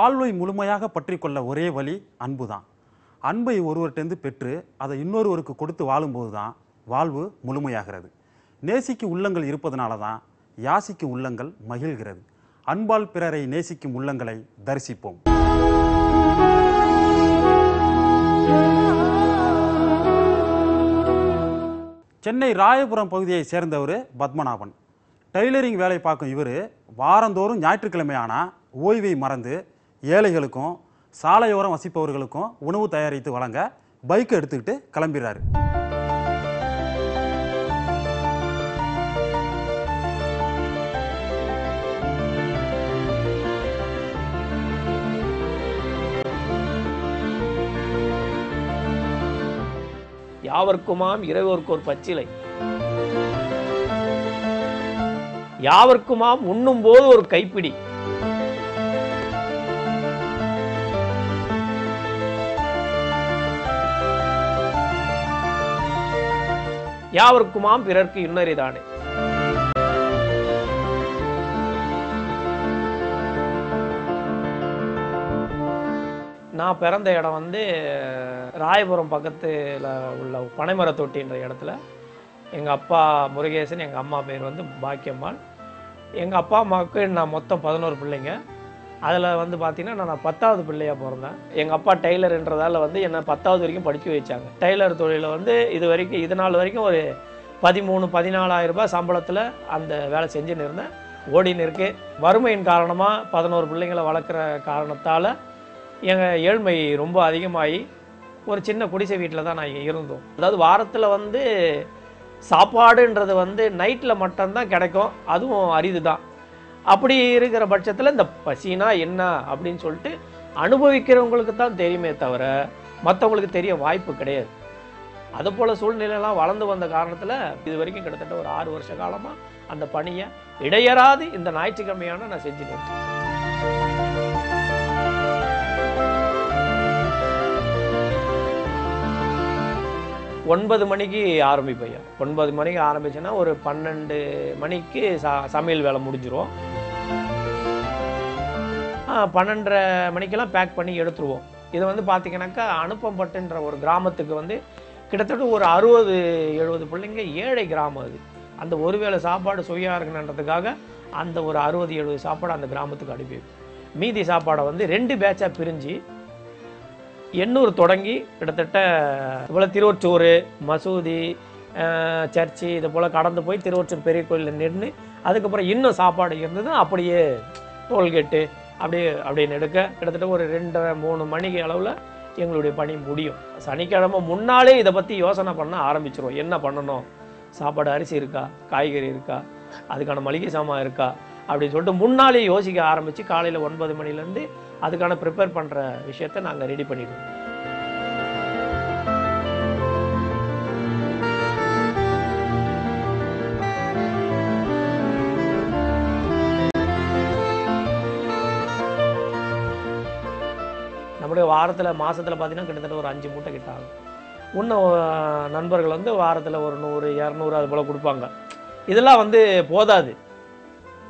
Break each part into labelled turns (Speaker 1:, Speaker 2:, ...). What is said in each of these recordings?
Speaker 1: வாழ்வை முழுமையாக பற்றி கொள்ள ஒரே வழி அன்பு தான். அன்பை ஒருவர்கிட்டருந்து பெற்று அதை இன்னொருவருக்கு கொடுத்து வாழும்போது தான் வாழ்வு முழுமையாகிறது. நேசிக்கும் உள்ளங்கள் இருப்பதனால தான் யாசிக்கும் உள்ளங்கள் மகிழ்கிறது. அன்பால் பிறரை நேசிக்கும் உள்ளங்களை தரிசிப்போம். சென்னை ராயபுரம் பகுதியை சேர்ந்தவர் பத்மநாபன். டெய்லரிங் வேலை பார்க்கும் இவர் வாரந்தோறும் ஞாயிற்றுக்கிழமை ஆனால் ஓய்வை மறந்து ஏழைகளுக்கும் சாலையோரம் வசிப்பவர்களுக்கும் உணவு தயாரித்து வழங்க பைக்கை எடுத்துக்கிட்டு கிளம்பிடுறாரு.
Speaker 2: யாவர்க்குமாம் இறைவோர்க்கோர் பச்சிலை, யாவர்க்குமாம் உண்ணும் போது ஒரு கைப்பிடி, யாவர்க்குமாம் பிறர்க்கு இன்னறிதானே. நான் பிறந்த இடம் வந்து ராயபுரம் பக்கத்தில் உள்ள பனைமரத்தொட்டின்ற இடத்துல. எங்கள் அப்பா முருகேசன், எங்கள் அம்மா பேர் வந்து பாக்கியம்மாள். எங்கள் அப்பா அம்மாவுக்கு நான் மொத்தம் 11 பிள்ளைங்க. அதில் வந்து பார்த்திங்கன்னா நான் 10வது பிள்ளையாக பிறந்தேன். எங்கள் அப்பா டெய்லர்ன்றதால வந்து என்னை 10வது வரைக்கும் படிக்க வச்சாங்க. டெய்லர் தொழிலில் வந்து இது நாள் வரைக்கும் ஒரு 13-14,000 ரூபாய் சம்பளத்தில் அந்த வேலை செஞ்சுன்னு இருந்தேன். ஓடின்னு இருக்கு. வறுமையின் காரணமாக 11 பிள்ளைங்களை வளர்க்குற காரணத்தால் எங்கள் ஏழ்மை ரொம்ப அதிகமாகி ஒரு சின்ன குடிசை வீட்டில் தான் நான் இருந்தோம். அதாவது வாரத்தில் வந்து சாப்பாடுன்றது வந்து நைட்டில் மட்டும்தான் கிடைக்கும், அதுவும் அரிது தான். அப்படி இருக்கிற பட்சத்தில் இந்த பசினா என்ன அப்படின்னு சொல்லிட்டு அனுபவிக்கிறவங்களுக்கு தான் தெரியுமே தவிர மற்றவங்களுக்கு தெரிய வாய்ப்பு கிடையாது. அதுபோல் சூழ்நிலையெல்லாம் வளர்ந்து வந்த காரணத்தில் இது வரைக்கும் கிட்டத்தட்ட ஒரு 6 வருஷ காலமாக அந்த பணியை இடையறாது இந்த ஞாயிற்றுக்கிழமையான நான் செஞ்சுட்டு இருக்கேன். ஒன்பது மணிக்கு ஆரம்பிப்பையா. 9 மணிக்கு ஆரம்பிச்சேன்னா ஒரு 12 மணிக்கு சமையல் வேலை முடிஞ்சிடும். 12:30 மணிக்கெல்லாம் பேக் பண்ணி எடுத்துருவோம். இதை வந்து பார்த்திங்கனாக்கா அனுப்பம்பட்டுன்ற ஒரு கிராமத்துக்கு வந்து கிட்டத்தட்ட ஒரு 60-70 பிள்ளைங்க ஏழை கிராமம் அது. அந்த ஒருவேளை சாப்பாடு சுவையாக இருக்கணுன்றதுக்காக அந்த ஒரு 60-70 சாப்பாடு அந்த கிராமத்துக்கு அனுப்பி மீதி சாப்பாடை வந்து 2 பேட்சாக பிரிஞ்சு எண்ணூர் தொடங்கி கிட்டத்தட்ட இதுபோல் திருவொற்றூர், மசூதி, சர்ச்சு இது போல் கடந்து போய் திருவொற்றூர் பெரிய கோயிலில் நின்று அதுக்கப்புறம் இன்னும் சாப்பாடு இருந்தது. அப்படியே டோல்கேட்டு அப்படியே எடுக்க கிட்டத்தட்ட ஒரு 2-3 மணிக்கு அளவில் எங்களுடைய பணி முடியும். சனிக்கிழமை முன்னாலே இதை பற்றி யோசனை பண்ண ஆரம்பிச்சிருவோம். என்ன பண்ணணும், சாப்பாடு அரிசி இருக்கா, காய்கறி இருக்கா, அதுக்கான மளிகை சாமான் இருக்கா அப்படின்னு சொல்லிட்டு முன்னாலே யோசிக்க ஆரம்பித்து காலையில் 9 மணிலேருந்து அதுக்கான ப்ரிப்பேர் பண்ணுற விஷயத்தை நாங்கள் ரெடி பண்ணிடுவோம். நம்முடைய வாரத்தில் மாதத்தில் பார்த்திங்கன்னா கிட்டத்தட்ட ஒரு 5 மூட்டை கிட்ட ஆகும். இன்னும் நண்பர்கள் வந்து வாரத்தில் ஒரு 100-200 அது போல் கொடுப்பாங்க. இதெல்லாம் வந்து போதாது,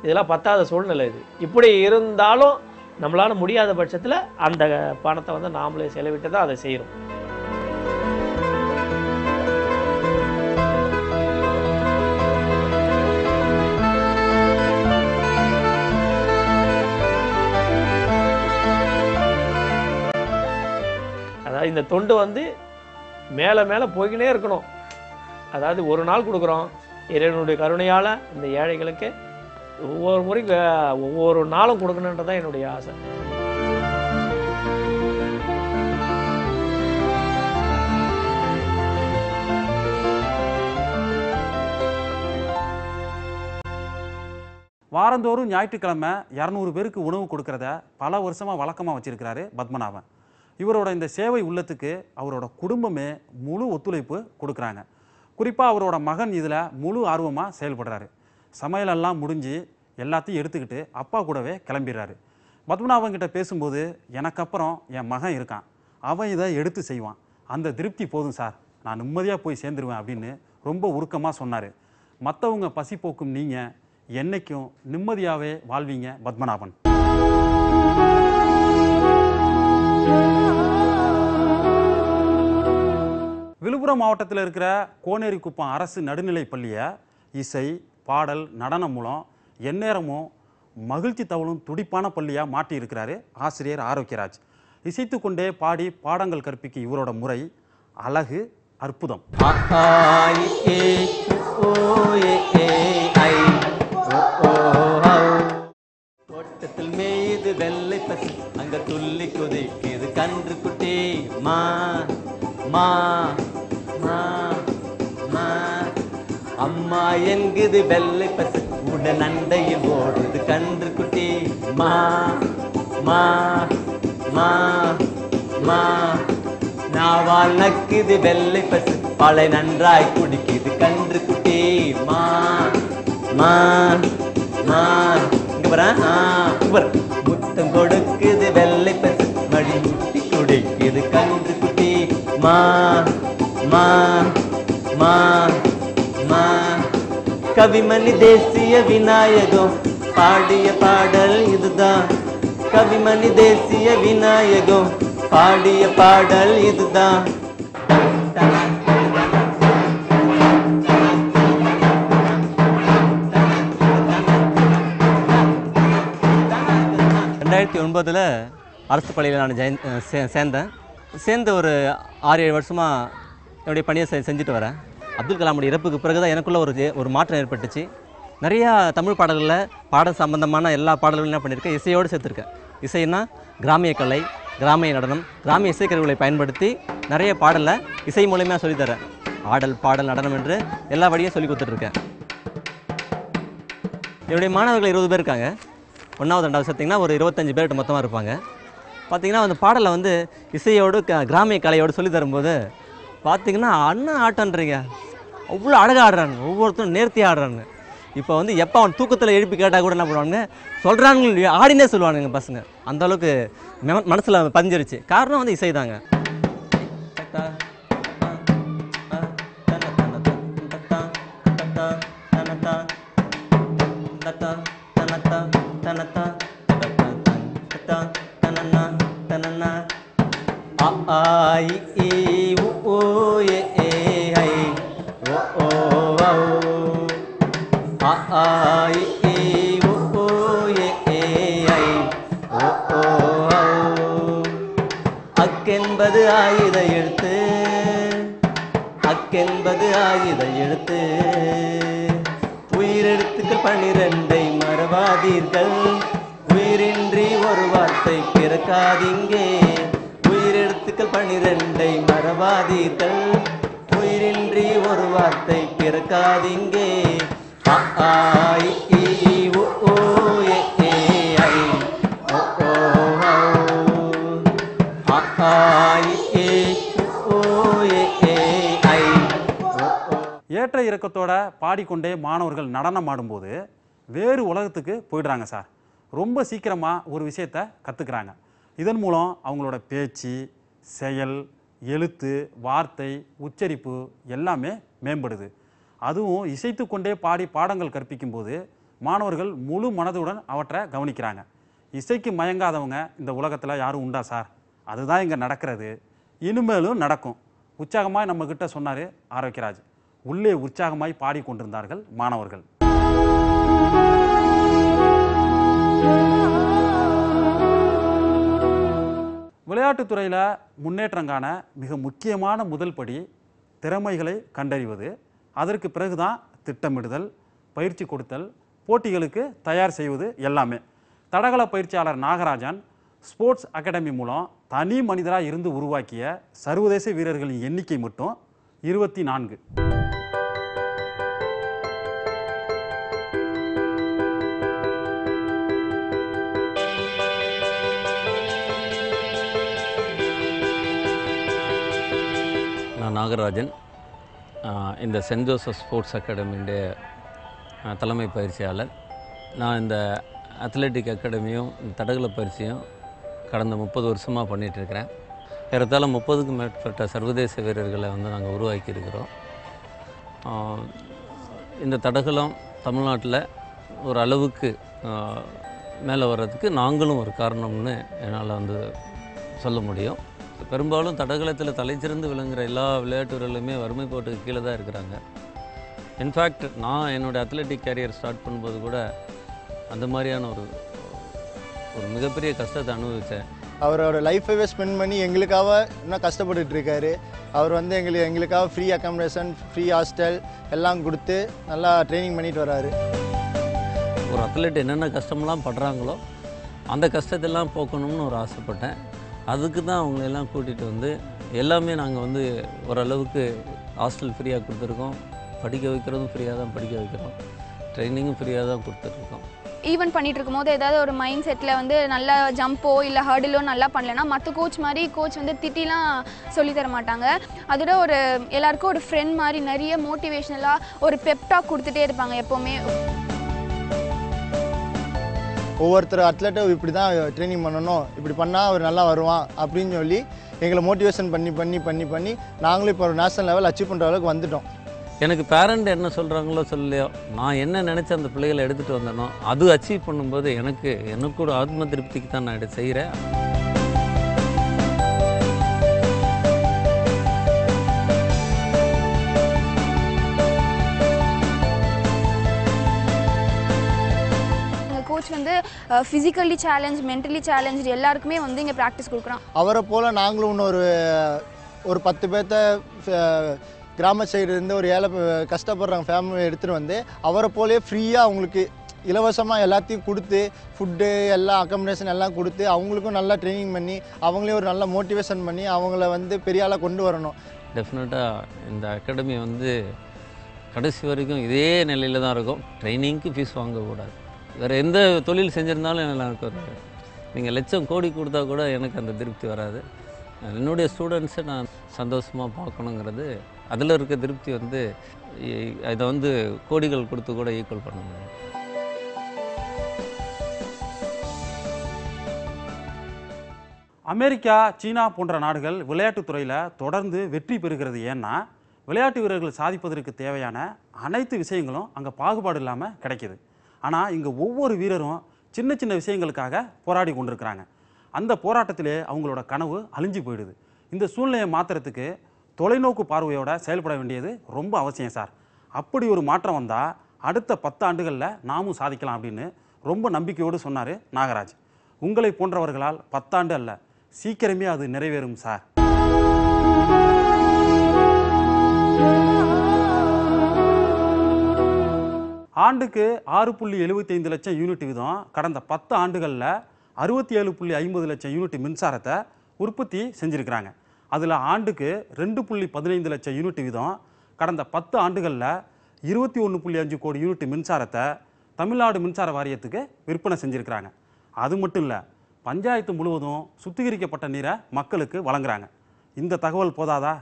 Speaker 2: இதெல்லாம் பத்தாத சூழ்நிலை இது. இப்படி இருந்தாலும் நம்மளால் முடியாத பட்சத்தில் அந்த பணத்தை வந்து நாமளே செலவிட்டு தான் அதை செய்கிறோம். அதாவது இந்த தொண்டு வந்து மேலே மேலே போய்கினே இருக்கணும். அதாவது ஒரு நாள் கொடுக்குறோம், இறைவனுடைய கருணையால் இந்த ஏழைகளுக்கு ஒவ்வொரு முறையும் ஒவ்வொரு நாளும் கொடுக்கணுன்றதான் என்னுடைய ஆசை.
Speaker 1: வாரந்தோறும் ஞாயிற்றுக்கிழமை 200 பேருக்கு உணவு கொடுக்கறத பல வருஷமாக வழக்கமாக வச்சிருக்கிறாரு பத்மநாபன். இவரோட இந்த சேவை உள்ளத்துக்கு அவரோட குடும்பமே முழு ஒத்துழைப்பு கொடுக்குறாங்க. குறிப்பாக அவரோட மகன் இதில் முழு ஆர்வமாக செயல்படுறாரு. சமையலெல்லாம் முடிஞ்சு எல்லாத்தையும் எடுத்துக்கிட்டு அப்பா கூடவே கிளம்பிடுறாரு. பத்மநாபன் கிட்ட பேசும்போது, எனக்கு அப்புறம் என் மகன் இருக்கான், அவன் இதை எடுத்து செய்வான், அந்த திருப்தி போதும் சார், நான் நிம்மதியாக போய் சேர்ந்துருவேன் அப்படின்னு ரொம்ப உருக்கமாக சொன்னார். மற்றவங்க பசி போக்கும் நீங்கள் என்னைக்கும் நிம்மதியாகவே வாழ்வீங்க பத்மநாபன். விழுப்புரம் மாவட்டத்தில் இருக்கிற கோனேரிக்குப்பம் அரசு நடுநிலைப் பள்ளியை இசை, பாடல், நடனம் மூலம் எந்நேரமும் மகிழ்ச்சி தவழும் துடிப்பான பள்ளியாக மாற்றி இருக்கிறாரு ஆசிரியர் ஆரோக்கியராஜ். இசைத்து கொண்டே பாடி பாடங்கள் கற்பிக்கும் இவரோட முறை அழகு, அற்புதம்.
Speaker 3: தோட்டத்தில் மேய்து வெள்ளை பசு அங்க துள்ளி குதிக்குது கன்று குட்டி மா மா மா மா. அம்மா என்குது வெள்ளை பசு உடன் அண்டையில் ஓடுது கன்று குட்டி மா மா மா மா. நாவால் நக்குது வெள்ளை பசு பாலை நன்றாய் குடிக்குது கன்று குட்டி மா மா மா. முத்தம் கொடுக்குது வெள்ளை பசு மடி முட்டி குடிக்குது கன்று குட்டி மா மா மா மா. கவிமணி தேசிய விநாயகம் பாடிய பாடல் இதுதான். கவிமணி தேசிய விநாயகம் பாடிய பாடல் இதுதான். 2009 அரசு பள்ளியில் நான் சேர்ந்து ஒரு 6-7 வருஷமாக என்னுடைய பணியை செஞ்சுட்டு வரேன். அப்துல் கலாமுடைய இறப்புக்கு பிறகு தான் எனக்குள்ள ஒரு மாற்றம் ஏற்பட்டுச்சு. நிறையா தமிழ் பாடல்களில் பாடல் சம்பந்தமான எல்லா பாடல்களும் என்ன பண்ணியிருக்கேன், இசையோடு சேர்த்துருக்கேன். இசைன்னா கிராமிய கலை, கிராமிய நடனம், கிராமிய இசைக்கருவிகளை பயன்படுத்தி நிறைய பாடலை இசை மூலமாக சொல்லித்தரேன். ஆடல், பாடல், நடனம் என்று எல்லா வழியும் சொல்லி கொடுத்துட்ருக்கேன். என்னுடைய மாணவர்கள் 20 பேர் இருக்காங்க. 1வது 2வது சேர்த்திங்கன்னா ஒரு 25 பேர்கிட்ட மொத்தமாக இருப்பாங்க. பார்த்திங்கன்னா அந்த பாடலை வந்து இசையோடு கிராமிய கலையோடு சொல்லி தரும்போது பார்த்திங்கன்னா அண்ணன் ஆட்டன்றீங்க, அவ்வளோ அழகாக ஆடுறாங்க, ஒவ்வொருத்தரும் நேர்த்தியாக ஆடுறாங்க. இப்போ வந்து எப்போ அவன் தூக்கத்தில் எழுப்பி கேட்டால் கூட என்ன பண்ணுவானுங்க, சொல்கிறாங்க ஆடினே சொல்லுவானுங்க பசங்க. அந்தளவுக்கு மனசில் பதிஞ்சிருச்சு. காரணம் வந்து இசை தாங்க. அக்கென்பது ஆயுத எழுத்து, அக்கென்பது ஆயுத எழுத்து. உயிரெழுத்துக்கள் 12 மறவாதீர்கள், உயிரின்றி ஒரு வார்த்தை பிறக்காதீங்கே. உயிரெழுத்துக்கள் 12 மறவாதீர்கள், உயிரின்றி ஒரு வார்த்தை பிறக்காதீங்கே.
Speaker 1: ஏற்ற இறக்கத்தோட பாடிக்கொண்டே மாணவர்கள் நடனம் ஆடும்போது வேறு உலகத்துக்கு போயிடுறாங்க சார். ரொம்ப சீக்கிரமாக ஒரு விஷயத்தை கற்றுக்குறாங்க. இதன் மூலம் அவங்களோட பேச்சு, செயல், எழுத்து, வார்த்தை, உச்சரிப்பு எல்லாமே மேம்படுது. அதுவும் இசைத்து கொண்டே பாடி பாடங்கள் கற்பிக்கும்போது மாணவர்கள் முழு மனதுடன் அவற்றை கவனிக்கிறாங்க. இசைக்கு மயங்காதவங்க இந்த உலகத்தில் யாரும் உண்டா சார்? அதுதான் இங்கே நடக்கிறது, இனிமேலும் நடக்கும். உற்சாகமாய் நம்மக்கிட்ட சொன்னார் ஆரோக்கியராஜ். உள்ளே உற்சாகமாய் பாடிக்கொண்டிருந்தார்கள் மாணவர்கள். விளையாட்டுத்துறையில் முன்னேற்றம் காண மிக முக்கியமான முதல் படி திறமைகளை கண்டறிவது. அதற்கு பிறகுதான் திட்டமிடுதல், பயிற்சி கொடுத்தல், போட்டிகளுக்கு தயார் செய்வது எல்லாமே. தடகள பயிற்சியாளர் நாகராஜன் ஸ்போர்ட்ஸ் அகாடமி மூலம் தனி மனிதராக இருந்து உருவாக்கிய சர்வதேச வீரர்களின் எண்ணிக்கை மட்டும் 24.
Speaker 4: நான் நாகராஜன், இந்த சென்ட் ஜோசப் ஸ்போர்ட்ஸ் அகாடமியுடைய தலைமை பயிற்சியாளர். நான் இந்த அத்லெட்டிக் அகாடமியும் தடகள பயிற்சியும் கடந்த 30 வருஷமாக பண்ணிகிட்ருக்கிறேன். ஏறத்தாழ 30க்கும் மேற்பட்ட சர்வதேச வீரர்களை வந்து நாங்கள் உருவாக்கியிருக்கிறோம். இந்த தடகளம் தமிழ்நாட்டில் ஒரு அளவுக்கு மேலே வர்றதுக்கு நாங்களும் ஒரு காரணம்னு என்னால் வந்து சொல்ல முடியும். பெரும்பாலும் தடகளத்தில் தலைச்சிறந்து விளங்குகிற எல்லா விளையாட்டு வீரர்களுமே வறுமை கோட்டுக்கு கீழே தான் இருக்கிறாங்க. இன்ஃபேக்ட் நான் என்னோடய அத்லெட்டிக் கேரியர் ஸ்டார்ட் பண்ணும்போது கூட அந்த மாதிரியான ஒரு மிகப்பெரிய கஷ்டத்தை அனுபவித்தேன்.
Speaker 5: அவரோட லைஃபைவே ஸ்பெண்ட் பண்ணி எங்களுக்காக இன்னும் கஷ்டப்பட்டுட்டு இருக்காரு. அவர் வந்து எங்களுக்காக ஃப்ரீ அக்காமடேஷன், ஃப்ரீ ஹாஸ்டல் எல்லாம் கொடுத்து நல்லா ட்ரைனிங் பண்ணிட்டு வராரு.
Speaker 4: ஒரு அத்லெட் என்னென்ன கஷ்டமெல்லாம் படுறாங்களோ அந்த கஷ்டத்தெல்லாம் போக்கணும்னு ஒரு ஆசைப்பட்டேன். அதுக்கு தான் அவங்களெல்லாம் கூட்டிகிட்டு வந்து எல்லாமே நாங்கள் வந்து ஓரளவுக்கு ஹாஸ்டல் ஃப்ரீயாக கொடுத்துருக்கோம். படிக்க வைக்கிறதும் ஃப்ரீயாக தான் படிக்க வைக்கிறோம். ட்ரைனிங்கும் ஃப்ரீயாக தான் கொடுத்துட்ருக்கோம்.
Speaker 6: ஈவெண்ட் பண்ணிட்டு இருக்கும்போது ஏதாவது ஒரு மைண்ட் செட்டில் வந்து நல்லா ஜம்போ இல்லை ஹர்டிலோ நல்லா பண்ணலைன்னா மற்ற கோச் மாதிரி கோச் வந்து திட்டிலாம் சொல்லித்தர மாட்டாங்க. அதோட ஒரு எல்லாருக்கும் ஒரு ஃப்ரெண்ட் மாதிரி நிறைய மோட்டிவேஷ்னலாக ஒரு பெப்டாக் கொடுத்துட்டே இருப்பாங்க எப்போவுமே.
Speaker 5: ஒவ்வொருத்தர் அத்லெட்டும் இப்படி தான் ட்ரைனிங் பண்ணணும், இப்படி பண்ணால் அவர் நல்லா வருவான் அப்படின்னு சொல்லி எங்களை மோட்டிவேஷன் பண்ணி பண்ணி பண்ணி பண்ணி நாங்களும் இப்போ ஒரு நேஷனல் லெவல் அச்சீவ் பண்ணுற அளவுக்கு வந்துட்டோம்.
Speaker 4: எனக்கு பேரண்ட் என்ன சொல்கிறாங்களோ சொல்லலையோ, நான் என்ன நினச்ச அந்த பிள்ளைகளை எடுத்துகிட்டு வந்தேனோ அது அச்சீவ் பண்ணும்போது எனக்கு ஒரு ஆத்ம திருப்திக்கு தான் நான் இதை செய்கிறேன்.
Speaker 6: கோச் வந்து ஃபிசிக்கலி சேலஞ்ச், மென்டலி சேலஞ்ச் எல்லாருக்குமே வந்து இங்கே ப்ராக்டிஸ் கொடுக்குறோம்.
Speaker 5: அவரை போல் நாங்களும் இன்னொரு ஒரு 10 பேர்த்த கிராம சைடு இருந்து ஒரு ஏழை கஷ்டப்படுறவங்க ஃபேமிலியை எடுத்துகிட்டு வந்து அவரை போலே ஃப்ரீயாக அவங்களுக்கு இலவசமாக எல்லாத்தையும் கொடுத்து ஃபுட்டு எல்லாம் அக்கமடேஷன் எல்லாம் கொடுத்து அவங்களுக்கும் நல்லா ட்ரைனிங் பண்ணி அவங்களே ஒரு நல்ல மோட்டிவேஷன் பண்ணி அவங்கள வந்து பெரிய ஆளாக கொண்டு வரணும்.
Speaker 4: டெஃபினட்டாக இந்த அகாடமி வந்து கடைசி வரைக்கும் இதே நிலையில் தான் இருக்கும். ட்ரைனிங்க்கு ஃபீஸ் வாங்கக்கூடாது. வேறு எந்த தொழில் செஞ்சுருந்தாலும் எனக்கு ஒரு நீங்கள் லட்சம் கோடி கொடுத்தா கூட எனக்கு அந்த திருப்தி வராது. என்னுடைய ஸ்டூடெண்ட்ஸை நான் சந்தோஷமாக பார்க்கணுங்கிறது, அதில் இருக்க திருப்தி வந்து இதை வந்து கோடிகள் கொடுத்து கூட ஈக்குவல் பண்ண முடியும்.
Speaker 1: அமெரிக்கா, சீனா போன்ற நாடுகள் விளையாட்டுத் துறையில் தொடர்ந்து வெற்றி பெறுகிறது. ஏன்னா விளையாட்டு வீரர்கள் சாதிப்பதற்கு தேவையான அனைத்து விஷயங்களும் அங்கே பாகுபாடு இல்லாமல் கிடைக்கிது. ஆனால் இங்கே ஒவ்வொரு வீரரும் சின்ன சின்ன விஷயங்களுக்காக போராடி கொண்டிருக்கிறாங்க. அந்த போராட்டத்திலே அவங்களோட கனவு அழிஞ்சு போயிடுது. இந்த சூழ்நிலையை மாற்றுறதுக்கு தொலைநோக்கு பார்வையோட செயல்பட வேண்டியது ரொம்ப அவசியம் சார். அப்படி ஒரு மாற்றம் வந்தால் அடுத்த 10 ஆண்டுகளில் நாமும் சாதிக்கலாம் அப்படின்னு ரொம்ப நம்பிக்கையோடு சொன்னார் நாகராஜ். உங்களை போன்றவர்களால் 10 ஆண்டு அல்ல, சீக்கிரமே அது நிறைவேறும் சார். ஆண்டுக்கு 6.75 லட்சம் யூனிட் வீதம் கடந்த 10 ஆண்டுகளில் 67.50 லட்சம் யூனிட் மின்சாரத்தை உற்பத்தி செஞ்சுருக்கிறாங்க. அதில் ஆண்டுக்கு 2.15 லட்சம் யூனிட் வீதம் கடந்த 10 ஆண்டுகளில் 21.5 கோடி யூனிட் மின்சாரத்தை தமிழ்நாடு மின்சார வாரியத்துக்கு விற்பனை செஞ்சுருக்கிறாங்க. அது மட்டும் இல்லை, பஞ்சாயத்து முழுவதும் சுத்திகரிக்கப்பட்ட நீரை மக்களுக்கு வழங்குறாங்க. இந்த தகவல் போதாதா?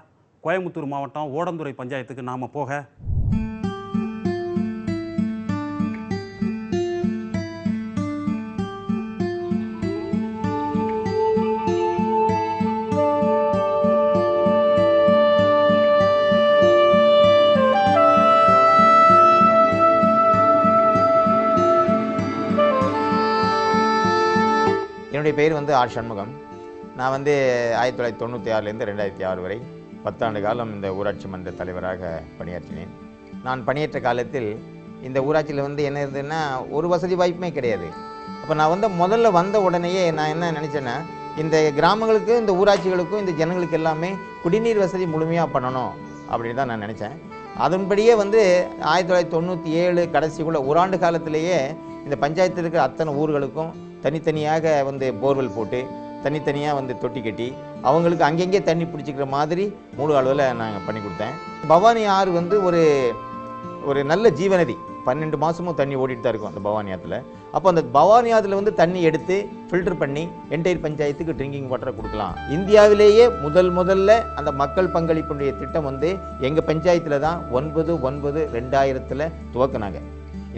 Speaker 1: கோயம்புத்தூர் மாவட்டம் ஓடந்துறை பஞ்சாயத்துக்கு நாம் போக
Speaker 7: என்னுடைய பேர் வந்து ஆர் சண்முகம். நான் வந்து 1996லேருந்து 2006 வரை 10 ஆண்டு காலம் இந்த ஊராட்சி மன்ற தலைவராக பணியாற்றினேன். நான் பணியேற்ற காலத்தில் இந்த ஊராட்சியில் வந்து என்ன இருந்ததுன்னா ஒரு வசதி வாய்ப்புமே கிடையாது. அப்போ நான் வந்து முதல்ல வந்த உடனேயே நான் என்ன நினச்சேன்னா, இந்த கிராமங்களுக்கு, இந்த ஊராட்சிகளுக்கும், இந்த ஜனங்களுக்கு எல்லாமே குடிநீர் வசதி முழுமையாக பண்ணணும் அப்படின்னு தான் நான் நினச்சேன். அதன்படியே வந்து 1997 கடைசிக்குள்ளே ஒரு ஆண்டு காலத்திலேயே இந்த பஞ்சாயத்தில் இருக்கிற அத்தனை ஊர்களுக்கும் தனித்தனியாக வந்து போர்வெல் போட்டு தனித்தனியாக வந்து தொட்டி கட்டி அவங்களுக்கு அங்கங்கே தண்ணி பிடிச்சிக்கிற மாதிரி முழு அளவில் நாங்கள் பண்ணி கொடுத்தேன். பவானி ஆறு வந்து ஒரு நல்ல ஜீவநதி. 12 மாதமும் தண்ணி ஓடிட்டு தான் இருக்கும் அந்த பவானி ஆற்றுல. அப்போ அந்த பவானி ஆற்றுல வந்து தண்ணி எடுத்து ஃபில்டர் பண்ணி என்டையர் பஞ்சாயத்துக்கு ட்ரிங்கிங் வாட்டரை கொடுக்கலாம். இந்தியாவிலேயே முதல்ல அந்த மக்கள் பங்களிப்புடைய திட்டம் வந்து எங்கள் பஞ்சாயத்தில் தான் 9/9/2000 துவக்கினாங்க.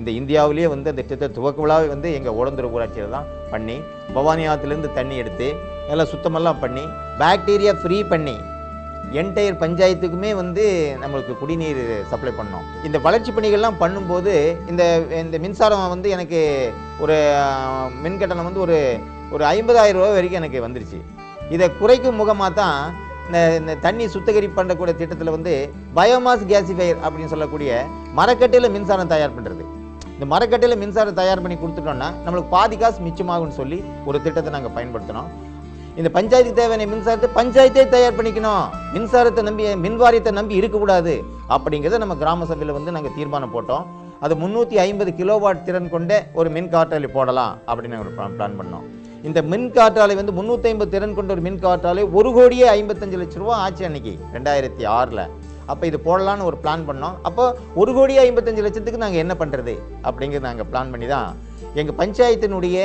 Speaker 7: இந்த இந்தியாவிலேயே வந்து அந்த திட்டத்தை துவக்க விழாவை வந்து எங்கள் ஓடந்துறை ஊராட்சியில் தான் பண்ணி பவானி ஆற்றுலேருந்து தண்ணி எடுத்து நல்லா சுத்தமெல்லாம் பண்ணி பாக்டீரியா ஃப்ரீ பண்ணி என்டையர் பஞ்சாயத்துக்குமே வந்து நம்மளுக்கு குடிநீர் சப்ளை பண்ணோம். இந்த வளர்ச்சி பணிகள்லாம் பண்ணும்போது இந்த மின்சாரம் வந்து எனக்கு ஒரு மின்கட்டணம் வந்து ஒரு 50,000 ரூபா வரைக்கும் எனக்கு வந்துருச்சு. இதை குறைக்கும் முகமாக தான் இந்த தண்ணி சுத்திகரிப்பு பண்ணக்கூடிய திட்டத்தில் வந்து பயோமாஸ் கேசிஃபையர் அப்படின்னு சொல்லக்கூடிய மரக்கட்டையில் மின்சாரம் தயார் பண்ணுறது. இந்த மரக்கட்டையில் மின்சாரம் தயார் பண்ணி கொடுத்துட்டோம்னா நம்மளுக்கு பாதி காசு மிச்சமாகும்னு சொல்லி ஒரு திட்டத்தை நாங்கள் பயன்படுத்தினோம். இந்த பஞ்சாயத்துக்கு தேவையான மின்சாரத்தை பஞ்சாயத்தே தயார் பண்ணிக்கணும், மின்சாரத்தை நம்பி மின் வாரியத்தை நம்பி இருக்கக்கூடாது அப்படிங்கிறத நம்ம கிராம சபையில் வந்து நாங்கள் தீர்மானம் போட்டோம். அது 350 கிலோவாட் திறன் கொண்ட ஒரு மின் காற்றாலை போடலாம் அப்படின்னு ஒரு பிளான் பண்ணோம். இந்த மின் காற்றாலை வந்து 350 திறன் கொண்ட ஒரு மின் காற்றாலை 1,55,00,000 ஆச்சு அன்னைக்கு 2006. அப்போ இது போடலான்னு ஒரு பிளான் பண்ணோம். அப்போ 1,55,00,000 நாங்கள் என்ன பண்ணுறது அப்படிங்கிறது நாங்கள் பிளான் பண்ணி தான் எங்கள் பஞ்சாயத்தினுடைய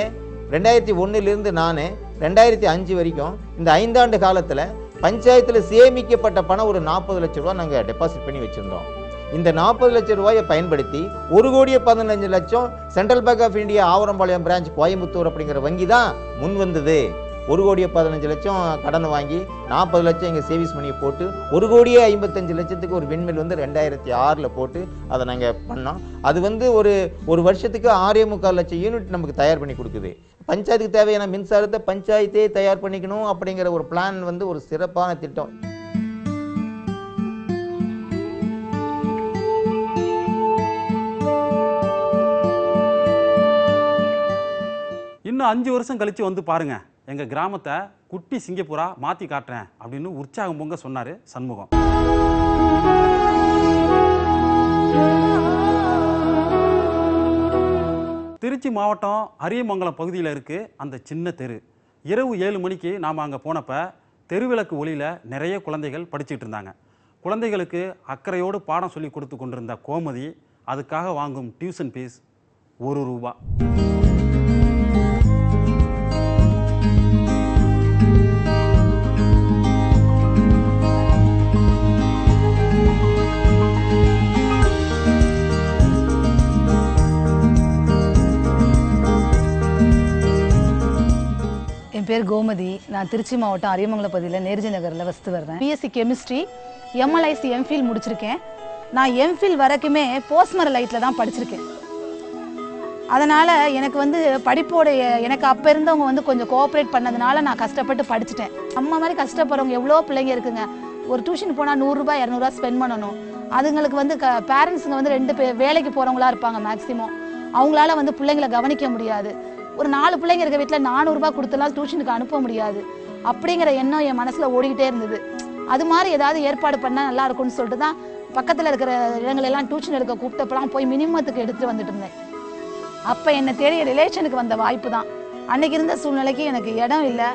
Speaker 7: 2001 நான் 2005 வரைக்கும் இந்த 5 ஆண்டு காலத்தில் பஞ்சாயத்தில் சேமிக்கப்பட்ட பணம் ஒரு 40 லட்ச ரூபா நாங்கள் டெபாசிட் பண்ணி வச்சுருந்தோம். இந்த 40 லட்ச ரூபாயை பயன்படுத்தி 1,15,00,000 Central Bank of India Avarampalayam branch Coimbatore அப்படிங்கிற வங்கி தான் முன் வந்தது. 1,15,00,000 கடனை வாங்கி 40 லட்சம் எங்கள் சேவிங்ஸ் மணியை போட்டு 1,55,00,000 ஒரு விண்மில் வந்து 2006 போட்டு அதை நாங்கள் பண்ணோம். அது வந்து ஒரு வருஷத்துக்கு 6.25 லட்சம் யூனிட் நமக்கு தயார் பண்ணி கொடுக்குது. பஞ்சாயத்துக்கு தேவையான மின்சாரத்தை பஞ்சாயத்தே தயார் பண்ணிக்கணும் அப்படிங்கிற ஒரு பிளான் வந்து ஒரு சிறப்பான திட்டம்.
Speaker 1: இன்னும் 5 வருஷம் கழித்து வந்து பாருங்க, எங்கள் கிராமத்தை குட்டி சிங்கப்பூரா மாற்றி காட்டுறேன் அப்படின்னு உற்சாகம் பொங்க சொன்னார் சண்முகம். திருச்சி மாவட்டம் அரியமங்கலம் பகுதியில் இருக்குது அந்த சின்ன தெரு. இரவு 7 மணிக்கு நாம் அங்கே போனப்போ தெருவிளக்கு ஒளியில் நிறைய குழந்தைகள் படிச்சுட்டு இருந்தாங்க. குழந்தைகளுக்கு அக்கறையோடு பாடம் சொல்லி கொடுத்து கொண்டிருந்த கோமதி அதுக்காக வாங்கும் டியூஷன் ஃபீஸ் ₹1.
Speaker 8: என் பேர் கோமதி. நான் திருச்சி மாவட்டம் அரியமங்கலம் பகுதியில் நேருஜி நகரில் வசித்து வர்றேன். பிஎஸ்சி கெமிஸ்ட்ரி, எம்எல்ஐசி எம்ஃபில் முடிச்சிருக்கேன். நான் எம்ஃபில் வரைக்குமே போஸ்ட்மர லைட்டில் தான் படிச்சிருக்கேன். அதனால் எனக்கு வந்து படிப்போடைய எனக்கு அப்போ இருந்தவங்க வந்து கொஞ்சம் கோஆப்ரேட் பண்ணதுனால நான் கஷ்டப்பட்டு படிச்சுட்டேன். அம்மா மாதிரி கஷ்டப்படுறவங்க எவ்வளோ பிள்ளைங்க இருக்குங்க. ஒரு டியூஷன் போனால் ₹100 ₹200 ஸ்பெண்ட் பண்ணணும். அதுங்களுக்கு வந்து பேரண்ட்ஸுங்க வந்து 2 பேர் வேலைக்கு போகிறவங்களா இருப்பாங்க மேக்ஸிமம். அவங்களால வந்து பிள்ளைங்களை கவனிக்க முடியாது. ஒரு 4 பிள்ளைங்க இருக்க வீட்டில் ₹400 கொடுத்தலாம் டியூஷனுக்கு அனுப்ப முடியாது. அப்படிங்கிற எண்ணம் என் மனசில் ஓடிக்கிட்டே இருந்தது. அது மாதிரி ஏதாவது ஏற்பாடு பண்ணால் நல்லா இருக்கும்னு சொல்லிட்டு தான் பக்கத்தில் இருக்கிற இடங்களெல்லாம் டியூஷன் எடுக்க கூப்பிட்டப்பெல்லாம் போய் மினிமத்துக்கு எடுத்துகிட்டு வந்துட்டு இருந்தேன். அப்போ என்னை தேடிய ரிலேஷனுக்கு வந்த வாய்ப்பு தான். அன்றைக்கி இருந்த சூழ்நிலைக்கு எனக்கு இடம் இல்லை.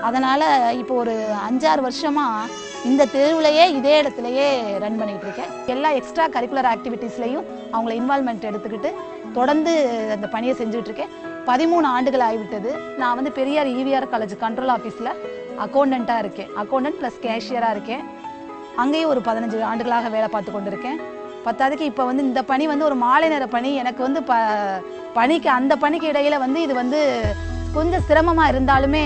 Speaker 8: அதனால் இப்போ ஒரு 5-6 வருஷமாக இந்த தெருவிலையே இதே இடத்துலையே ரன் பண்ணிகிட்டு இருக்கேன். எல்லா எக்ஸ்ட்ரா கரிக்குலர் ஆக்டிவிட்டீஸ்லையும் அவங்கள இன்வால்மெண்ட் எடுத்துக்கிட்டு தொடர்ந்து அந்த பணியை செஞ்சுட்டு இருக்கேன். 13 ஆண்டுகள் ஆகிவிட்டது. நான் வந்து பெரியார் ஈவிஆர் காலேஜ் கண்ட்ரோல் ஆஃபீஸில் அக்கௌண்டண்ட்டாக இருக்கேன். அக்கௌண்டன்ட் ப்ளஸ் கேஷியராக இருக்கேன். அங்கேயும் ஒரு 15 ஆண்டுகளாக வேலை பார்த்து கொண்டிருக்கேன். பத்தாவதுக்கு இப்போ வந்து இந்த பணி வந்து ஒரு மாலை நேர பணி. எனக்கு வந்து அந்த பணிக்கு இடையில் வந்து இது வந்து கொஞ்சம் சிரமமாக இருந்தாலுமே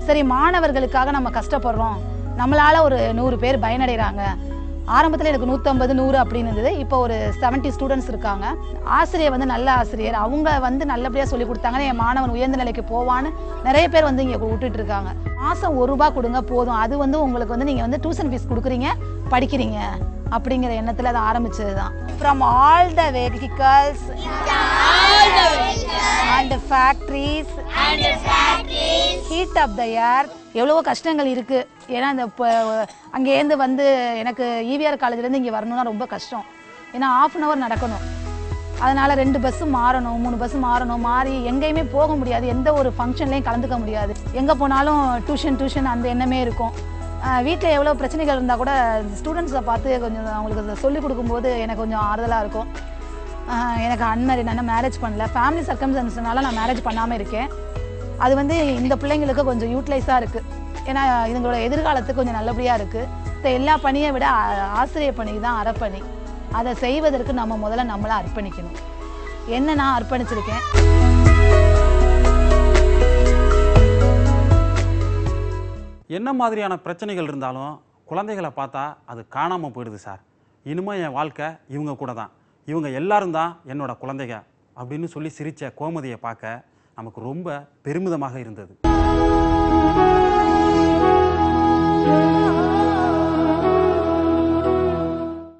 Speaker 8: சரி, மாணவர்களுக்காக நம்ம கஷ்டப்படுறோம், நம்மளால் ஒரு 100 பேர் பயனடைகிறாங்க. ஆரம்பத்தில் எனக்கு 150 100 அப்படின்னு இருந்தது. இப்போ ஒரு 70 ஸ்டூடெண்ட்ஸ் இருக்காங்க. ஆசிரியர் வந்து நல்ல ஆசிரியர், அவங்க வந்து நல்லபடியாக சொல்லி கொடுத்தாங்கன்னா என் மாணவன் உயர்ந்த நிலைக்கு போவான்னு நிறைய பேர் வந்து இங்கே விட்டுட்டு இருக்காங்க. மாதம் ₹1 கொடுங்க போதும், அது வந்து உங்களுக்கு வந்து நீங்கள் வந்து டியூஷன் ஃபீஸ் கொடுக்குறீங்க, படிக்கிறீங்க அப்படிங்கிற எண்ணத்தில் அதை ஆரம்பிச்சது தான். From all the vehicles and factories heat of the air. எவ்வளவோ கஷ்டங்கள் இருக்குது. ஏன்னா இந்த இப்போ அங்கேருந்து வந்து எனக்கு ஈவிஆர் காலேஜ்லேருந்து இங்கே வரணும்னா ரொம்ப கஷ்டம். ஏன்னா 1/2 hour நடக்கணும். அதனால் 2 பஸ்ஸு மாறணும், 3 பஸ்ஸு மாறணும். மாறி எங்கேயுமே போக முடியாது, எந்த ஒரு ஃபங்க்ஷன்லேயும் கலந்துக்க முடியாது. எங்கே போனாலும் டியூஷன் அந்த எண்ணமே இருக்கும். வீட்டில் எவ்வளோ பிரச்சனைகள் இருந்தால் கூட ஸ்டூடெண்ட்ஸை பார்த்து கொஞ்சம் அவங்களுக்கு சொல்லிக் கொடுக்கும்போது எனக்கு கொஞ்சம் ஆறுதலாக இருக்கும். எனக்கு அன்மேரிட், நான் மேரேஜ் பண்ணல. ஃபேமிலி சர்க்கம்ஸ்டன்ஸ்னால நான் மேரேஜ் பண்ணாமல் இருக்கேன். அது வந்து இந்த பிள்ளைங்களுக்கு கொஞ்சம் யூட்டிலைஸாக இருக்குது. ஏன்னா இதுங்களோட எதிர்காலத்துக்கு கொஞ்சம் நல்லபடியாக இருக்குது. இந்த எல்லா பணியை விட ஆசிரியர் பணி தான் அறப்பணி. அதை செய்வதற்கு நம்ம முதல்ல நம்மளை அர்ப்பணிக்கணும். என்ன நான் அர்ப்பணிச்சிருக்கேன்.
Speaker 1: என்ன மாதிரியான பிரச்சனைகள் இருந்தாலும் குழந்தைகளை பார்த்தா அது காணாமல் போயிடுது சார். இனிமேல் என் வாழ்க்கை இவங்க கூட தான், இவங்க எல்லாரும் தான் என்னோட குழந்தைங்க அப்படின்னு சொல்லி சிரித்த கோமதியை பார்க்க நமக்கு ரொம்ப பெருமிதமாக இருந்தது.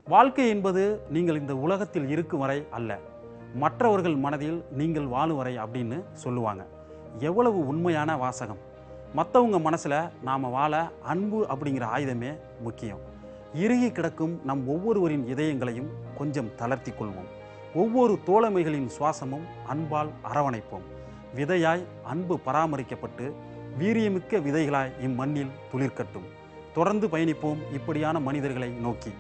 Speaker 1: வாழ்க்கை என்பது நீங்கள் இந்த உலகத்தில் இருக்கும் வரை அல்ல, மற்றவர்கள் மனதில் நீங்கள் வாழும் வரை அப்படின்னு சொல்லுவாங்க. எவ்வளவு உண்மையான வாசகம். மற்றவங்க மனசில் நாம் வாழ அன்பு அப்படிங்கிற ஆயுதமே முக்கியம். இறுகி கிடக்கும் நம் ஒவ்வொருவரின் இதயங்களையும் கொஞ்சம் தளர்த்தி கொள்வோம். ஒவ்வொரு தோழமைகளின் சுவாசமும் அன்பால் அரவணைப்போம். விதையாய் அன்பு பராமரிக்கப்பட்டு வீரியமிக்க விதைகளாய் இம்மண்ணில் துளிர்க்கட்டும். தொடர்ந்து பயணிப்போம் இப்படியான மனிதர்களை நோக்கி.